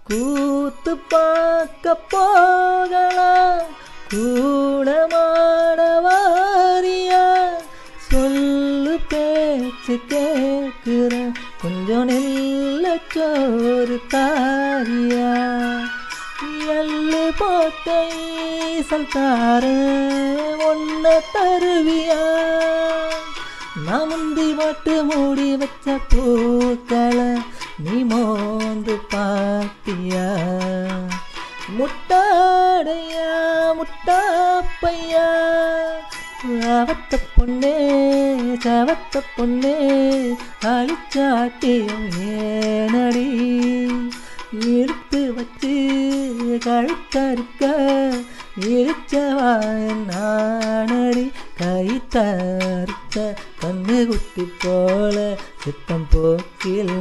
கூத்து பார்க்க போகலாம் கூட மாடவாரியா சொல்லு பேச்சு கேட்குற கொஞ்சம் நெல்ல சோறு தாரியா எள்ளு போட்ட ஈசல் தார ஒன்ன தருவியா நான் முந்தி போட்டு மூடி வச்ச பூக்களை நீ மோந்து பாத்தியா முட்டாடையா முட்டாப்பையா அவத்த பொண்ணே சவத்த பொண்ணே அழிச்சாட்டியம் ஏனடி இழுத்து வச்சு கழுத்தறுக்க இழிச்சவாயன் நானடி கை தறுத்த கண்ணு குட்டி போல சித்தம் போக்கில்